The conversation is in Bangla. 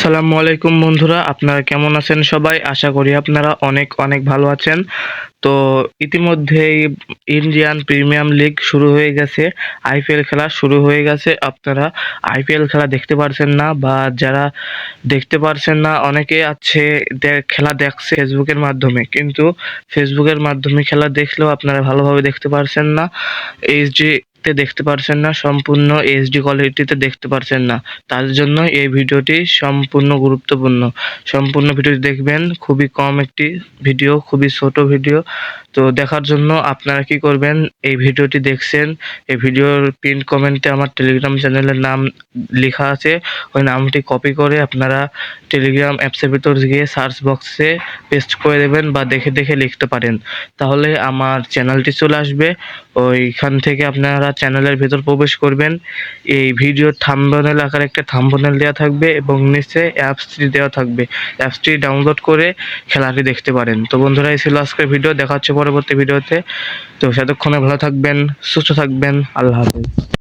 আসসালামু আলাইকুম বন্ধুরা, আপনারা কেমন আছেন সবাই? আশা করি আপনারা অনেক অনেক ভালো আছেন। তো ইতিমধ্যেই ইন্ডিয়ান প্রিমিয়াম লিগ শুরু হয়ে গেছে, আইপিএল খেলা শুরু হয়ে গেছে। আপনারা আইপিএল খেলা দেখতে পারছেন না, বা যারা দেখতে পারছেন না অনেকে আছে খেলা দেখছে ফেসবুকের মাধ্যমে, কিন্তু ফেসবুকের মাধ্যমে খেলা দেখলেও আপনারা ভালোভাবে দেখতে পারছেন না। এইচডি তে দেখতে পারছেন না, সম্পূর্ণ এইচডি কোয়ালিটিতে দেখতে পারছেন না। তার জন্য এই ভিডিওটি সম্পূর্ণ গুরুত্বপূর্ণ। সম্পূর্ণ ভিডিওটি দেখবেন, খুবই কম একটি ভিডিও, খুবই ছোট ভিডিও। তো দেখার জন্য আপনারা কি করবেন, এই ভিডিওটি দেখছেন, এই ভিডিওর পিন কমেন্টে আমার টেলিগ্রাম চ্যানেলের নাম লেখা আছে। ওই নামটি কপি করে আপনারা টেলিগ্রাম অ্যাপসের ভিতর গিয়ে সার্চ বক্সে পেস্ট করে দেবেন, বা দেখে দেখে লিখতে পারেন। তাহলে আমার চ্যানেলটি চলে আসবে। ওইখান থেকে আপনারা চ্যানেলের ভিতর প্রবেশ করবেন। এই ভিডিওর থাম্বনেল আকারে একটা থাম্বনেল দেওয়া থাকবে এবং নিচে অ্যাপসটি দেওয়া থাকবে। অ্যাপসটি ডাউনলোড করে খেলাটি দেখতে পারেন। তো বন্ধুরা, এই ছিল আজকের ভিডিও। দেখা হচ্ছে পরবর্তী ভিডিওতে। তো সেতক্ষণে ভালো থাকবেন, সুস্থ থাকবেন। আল্লাহ হাফেজ।